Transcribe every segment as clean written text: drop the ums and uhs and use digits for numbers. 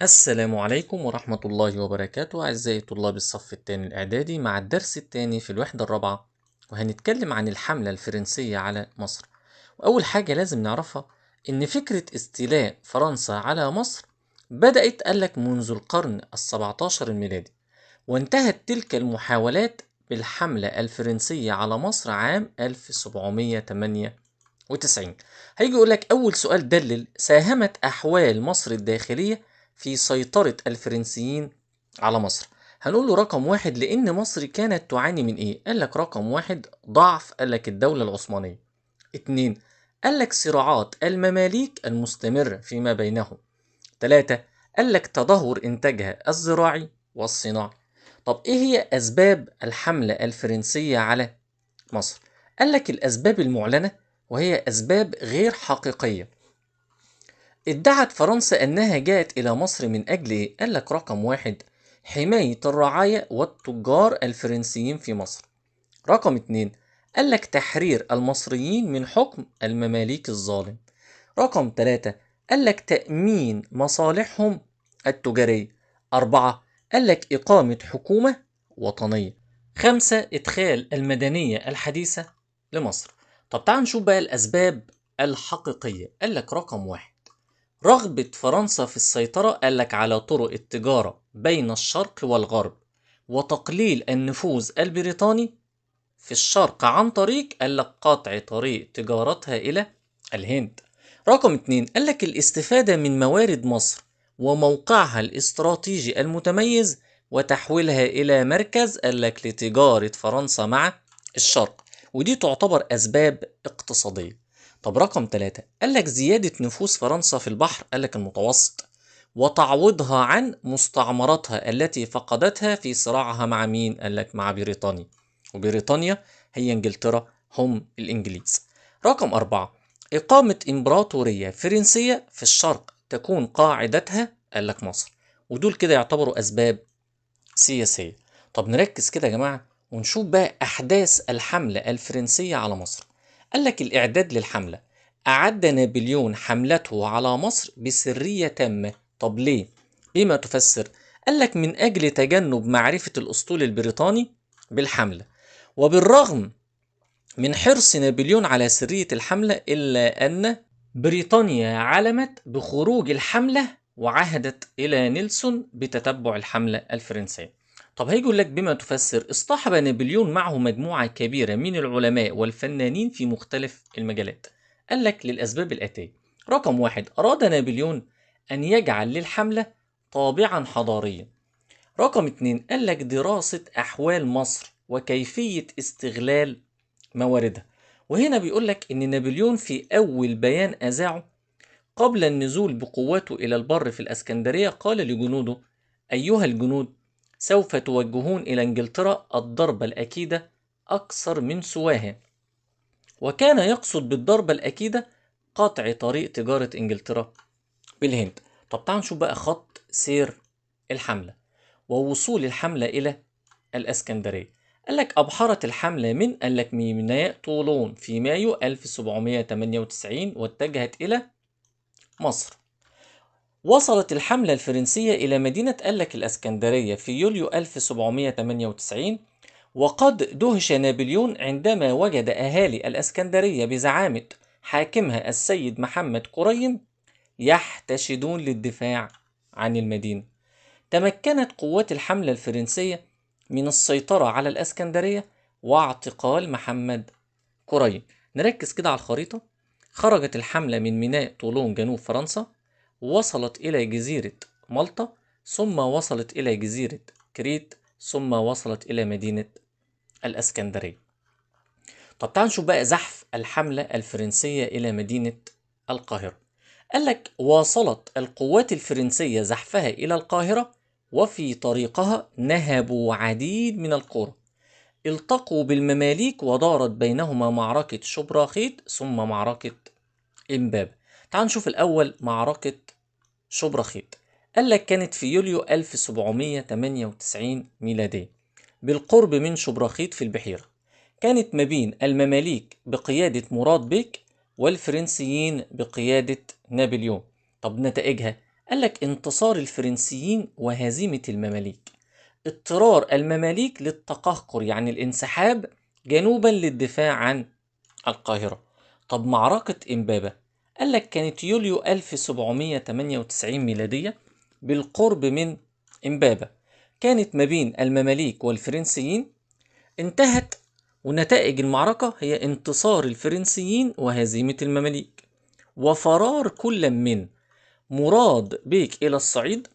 السلام عليكم ورحمة الله وبركاته أعزائي طلاب الصف الثاني الإعدادي مع الدرس الثاني في الوحدة الرابعة، وهنتكلم عن الحملة الفرنسية على مصر. وأول حاجة لازم نعرفها إن فكرة استيلاء فرنسا على مصر بدأت قالك منذ القرن ال17 الميلادي، وانتهت تلك المحاولات بالحملة الفرنسية على مصر عام 1798. هيجي يقولك أول سؤال دلل ساهمت أحوال مصر الداخلية في سيطرة الفرنسيين على مصر. هنقول له رقم واحد لأن مصر كانت تعاني من إيه؟ قال لك رقم واحد ضعف قال لك الدولة العثمانية. اتنين قال لك صراعات المماليك المستمرة فيما بينهم. تلاتة قال لك تدهور إنتاجها الزراعي والصناعي. طب إيه هي أسباب الحملة الفرنسية على مصر؟ قال لك الأسباب المعلنة وهي أسباب غير حقيقية. ادعت فرنسا أنها جاءت إلى مصر من أجل إيه؟ قال لك رقم واحد حماية الرعاية والتجار الفرنسيين في مصر. رقم اتنين قال لك تحرير المصريين من حكم المماليك الظالم. رقم تلاتة قال لك تأمين مصالحهم التجارية. أربعة قال لك إقامة حكومة وطنية. خمسة إدخال المدنية الحديثة لمصر. طب تعال نشوف بقى الأسباب الحقيقية. قال لك رقم واحد رغبة فرنسا في السيطرة قال لك على طرق التجارة بين الشرق والغرب، وتقليل النفوذ البريطاني في الشرق عن طريق قال لك قطع طريق تجارتها إلى الهند. رقم اتنين قال لك الاستفادة من موارد مصر وموقعها الاستراتيجي المتميز وتحويلها إلى مركز قال لك لتجارة فرنسا مع الشرق، ودي تعتبر أسباب اقتصادية. طب رقم ثلاثة قال لك زيادة نفوذ فرنسا في البحر قال لك المتوسط، وتعويضها عن مستعمراتها التي فقدتها في صراعها مع مين؟ قال لك مع بريطانيا، وبريطانيا هي انجلترا، هم الانجليز. رقم أربعة إقامة إمبراطورية فرنسية في الشرق تكون قاعدتها قال لك مصر، ودول كده يعتبروا أسباب سياسية. طب نركز كده يا جماعة ونشوف بقى أحداث الحملة الفرنسية على مصر. قال لك الإعداد للحملة، أعد نابليون حملته على مصر بسرية تامة. طب ليه؟ بما تفسر؟ قال لك من أجل تجنب معرفة الأسطول البريطاني بالحملة، وبالرغم من حرص نابليون على سرية الحملة إلا أن بريطانيا علمت بخروج الحملة وعهدت إلى نيلسون بتتبع الحملة الفرنسية. طب هيقول لك بما تفسر؟ اصطحب نابليون معه مجموعة كبيرة من العلماء والفنانين في مختلف المجالات. قال لك للأسباب الآتية. رقم واحد أراد نابليون أن يجعل للحملة طابعا حضاريا. رقم اتنين قال لك دراسة أحوال مصر وكيفية استغلال مواردها. وهنا بيقول لك إن نابليون في أول بيان أذاعه قبل النزول بقواته إلى البر في الأسكندرية قال لجنوده: أيها الجنود، سوف توجهون إلى إنجلترا الضربة الأكيدة أكثر من سواها. وكان يقصد بالضربة الأكيدة قطع طريق تجارة إنجلترا بالهند. طب تعالوا نشوف بقى خط سير الحملة ووصول الحملة إلى الإسكندرية. قال لك أبحرت الحملة من قال لك ميناء طولون في مايو 1798 واتجهت إلى مصر. وصلت الحملة الفرنسية إلى مدينة قال لك الإسكندرية في يوليو 1798. وقد دهش نابليون عندما وجد أهالي الإسكندرية بزعامة حاكمها السيد محمد كريم يحتشدون للدفاع عن المدينة. تمكنت قوات الحملة الفرنسية من السيطرة على الإسكندرية واعتقال محمد كريم. نركز كده على الخريطة. خرجت الحملة من ميناء طولون جنوب فرنسا، وصلت إلى جزيرة مالطا، ثم وصلت إلى جزيرة كريت، ثم وصلت إلى مدينة الإسكندرية. طب تعال نشوف بقى زحف الحملة الفرنسية إلى مدينة القاهرة. قال لك واصلت القوات الفرنسية زحفها إلى القاهرة، وفي طريقها نهبوا عديد من القرى، التقوا بالمماليك ودارت بينهما معركة شبرخيت ثم معركة إمبابة. تعال نشوف الأول معركة شبرخيت. قال لك كانت في يوليو 1798 ميلادية بالقرب من شبرخيت في البحيرة. كانت ما بين المماليك بقيادة مراد بيك والفرنسيين بقيادة نابليون. طب نتائجها؟ قال لك انتصار الفرنسيين وهزيمة المماليك، اضطرار المماليك للتقهقر يعني الانسحاب جنوبا للدفاع عن القاهرة. طب معركة إمبابة قال لك كانت يوليو 1798 ميلادية بالقرب من إمبابة، كانت ما بين المماليك والفرنسيين، انتهت، ونتائج المعركة هي انتصار الفرنسيين وهزيمة المماليك، وفرار كل من مراد بيك إلى الصعيد،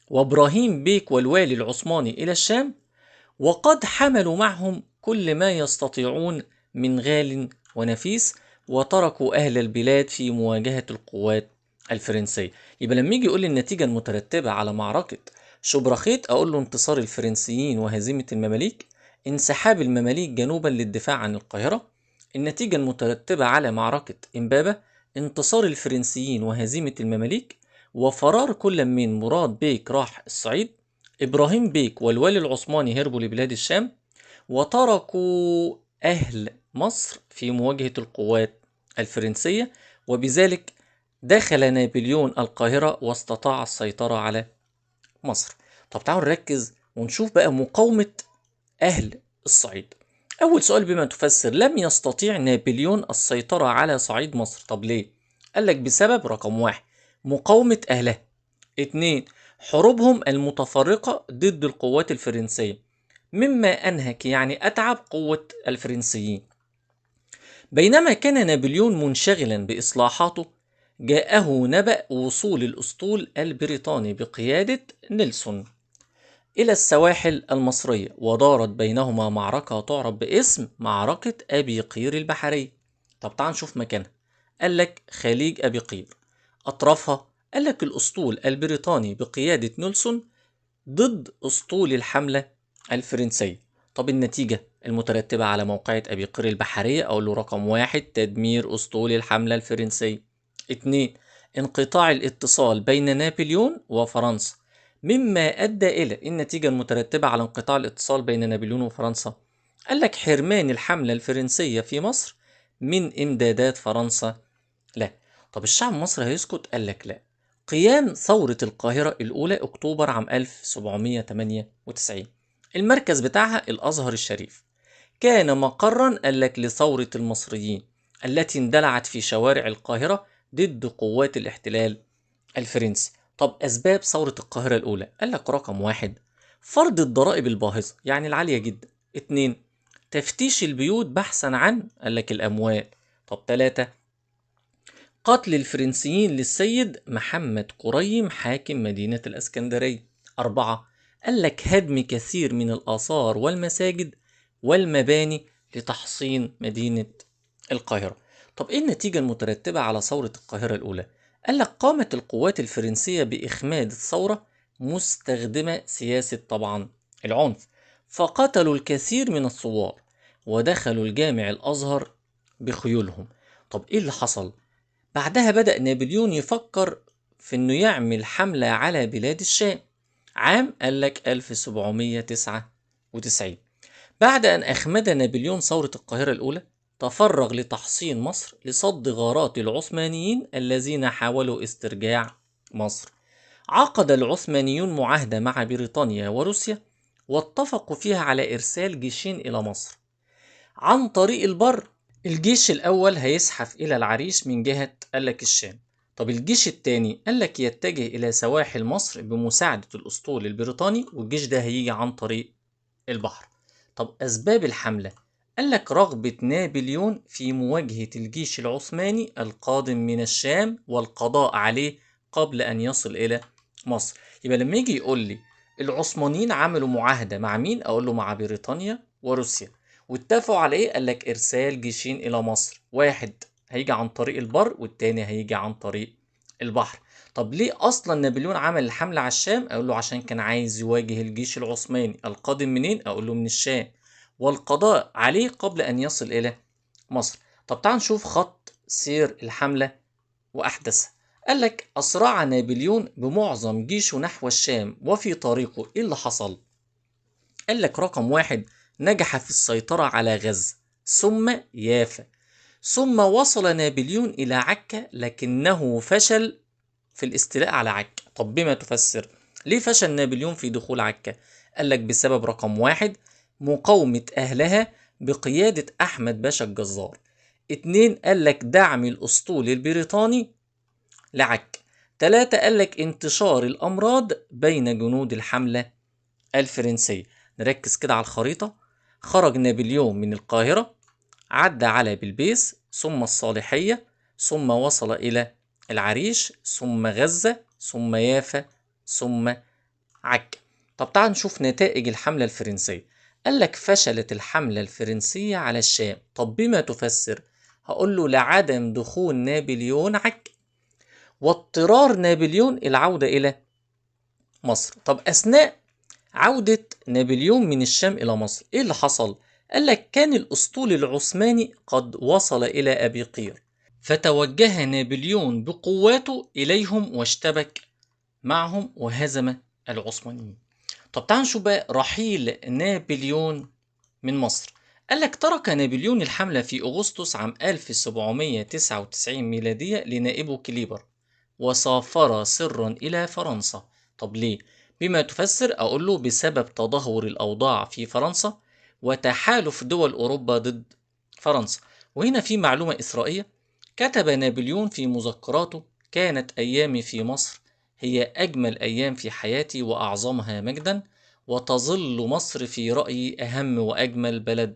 وإبراهيم بيك والوالي العثماني إلى الشام، وقد حملوا معهم كل ما يستطيعون من غال ونفيس، وتركوا أهل البلاد في مواجهة القوات الفرنسية. يبقى لما يجي يقول لي النتيجة المترتبة على معركة شبرخيت، أقول له انتصار الفرنسيين وهزيمة المماليك، انسحاب المماليك جنوبا للدفاع عن القاهرة. النتيجة المترتبة على معركة إمبابة، انتصار الفرنسيين وهزيمة المماليك، وفرار كل من مراد بيك راح الصعيد، إبراهيم بيك والوالي العثماني هربوا لبلاد الشام، وتركوا أهل مصر في مواجهة القوات الفرنسية، وبذلك دخل نابليون القاهرة واستطاع السيطرة على مصر. طب تعالوا نركز ونشوف بقى مقاومة أهل الصعيد. أول سؤال بما تفسر لم يستطيع نابليون السيطرة على صعيد مصر. طب ليه؟ قال لك بسبب رقم واحد مقاومة أهلها، اتنين حروبهم المتفرقة ضد القوات الفرنسية، مما أنهك يعني أتعب قوة الفرنسيين. بينما كان نابليون منشغلا بإصلاحاته، جاءه نبأ وصول الأسطول البريطاني بقيادة نيلسون إلى السواحل المصرية، ودارت بينهما معركة تعرف باسم معركة أبي قير البحرية. طب تعال نشوف مكانها. قال لك خليج أبي قير، أطرافها قال لك الأسطول البريطاني بقيادة نيلسون ضد أسطول الحملة الفرنسية. طب النتيجة المترتبة على موقعة أبي قير البحرية، أقول له رقم واحد تدمير أسطول الحملة الفرنسية، اتنين انقطاع الاتصال بين نابليون وفرنسا، مما أدى إلى النتيجة المترتبة على انقطاع الاتصال بين نابليون وفرنسا، قال لك حرمان الحملة الفرنسية في مصر من إمدادات فرنسا. لا. طب الشعب المصري هيسكت؟ قال لك لا. قيام ثورة القاهرة الأولى أكتوبر عام 1798، المركز بتاعها الأزهر الشريف، كان مقرا قال لك لثورة المصريين التي اندلعت في شوارع القاهرة ضد قوات الاحتلال الفرنسي. طب أسباب ثورة القاهرة الأولى، قال لك رقم واحد فرض الضرائب الباهظة يعني العالية جدا، اتنين تفتيش البيوت بحثا عن قال لك الأموال، طب تلاتة قتل الفرنسيين للسيد محمد كريم حاكم مدينة الإسكندرية، أربعة قال لك هدم كثير من الآثار والمساجد والمباني لتحصين مدينة القاهرة. طب إيه النتيجة المترتبة على ثورة القاهرة الأولى؟ قال لك قامت القوات الفرنسية بإخماد الثورة مستخدمة سياسة طبعا العنف، فقتلوا الكثير من الثوار ودخلوا الجامع الأزهر بخيولهم. طب إيه اللي حصل؟ بعدها بدأ نابليون يفكر في إنه يعمل حملة على بلاد الشام عام قال لك 1799. بعد أن أخمد نابليون ثورة القاهرة الأولى، تفرغ لتحصين مصر لصد غارات العثمانيين الذين حاولوا استرجاع مصر. عقد العثمانيون معاهدة مع بريطانيا وروسيا، واتفقوا فيها على إرسال جيشين إلى مصر عن طريق البر. الجيش الأول هيزحف إلى العريش من جهة قال لك الشام. طب الجيش التاني قال لك يتجه إلى سواحل مصر بمساعدة الأسطول البريطاني، والجيش ده هيجي عن طريق البحر. طب أسباب الحملة، قال لك رغبة نابليون في مواجهة الجيش العثماني القادم من الشام والقضاء عليه قبل أن يصل إلى مصر. يبقى لما يجي يقول لي العثمانيين عملوا معاهدة مع مين، أقول له مع بريطانيا وروسيا، واتفقوا على إيه؟ قال لك إرسال جيشين إلى مصر، واحد هيجي عن طريق البر والتاني هيجي عن طريق البحر. طب ليه اصلا نابليون عمل الحمله على الشام؟ اقول له عشان كان عايز يواجه الجيش العثماني القادم منين؟ اقول له من الشام، والقضاء عليه قبل ان يصل الى مصر. طب تعال نشوف خط سير الحمله واحداثها. قال لك اسرع نابليون بمعظم جيشه نحو الشام، وفي طريقه ايه اللي حصل؟ قال لك رقم واحد نجح في السيطره على غزه ثم يافا، ثم وصل نابليون الى عكا لكنه فشل في الاستيلاء على عكا. طب بما تفسر ليه فشل نابليون في دخول عكا؟ قال لك بسبب رقم واحد، مقاومة أهلها بقيادة أحمد باشا الجزار. اتنين، قال لك دعم الأسطول البريطاني لعكا. تلاتة، قال لك انتشار الأمراض بين جنود الحملة الفرنسية. نركز كده على الخريطة. خرج نابليون من القاهرة، عدى على بلبيس ثم الصالحية ثم وصل إلى العريش ثم غزة ثم يافا ثم عكا. طب تعال نشوف نتائج الحملة الفرنسية. قال لك فشلت الحملة الفرنسية على الشام. طب بما تفسر؟ هقول له لعدم دخول نابليون عكا واضطرار نابليون العودة إلى مصر. طب أثناء عودة نابليون من الشام إلى مصر إيه اللي حصل؟ قال لك كان الأسطول العثماني قد وصل إلى أبي قير، فتوجه نابليون بقواته إليهم واشتبك معهم وهزم العثمانيين. طب تعال نشوف بقى رحيل نابليون من مصر. قال لك ترك نابليون الحملة في أغسطس عام 1799 ميلادية لنائبه كليبر، وسافر سرا إلى فرنسا. طب ليه؟ بما تفسر؟ أقول له بسبب تدهور الأوضاع في فرنسا وتحالف دول أوروبا ضد فرنسا. وهنا في معلومة إثرائية. كتب نابليون في مذكراته: كانت أيامي في مصر هي أجمل أيام في حياتي وأعظمها مجدا، وتظل مصر في رأيي أهم وأجمل بلد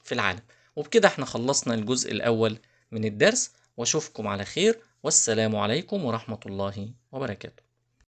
في العالم. وبكده احنا خلصنا الجزء الأول من الدرس، واشوفكم على خير، والسلام عليكم ورحمة الله وبركاته.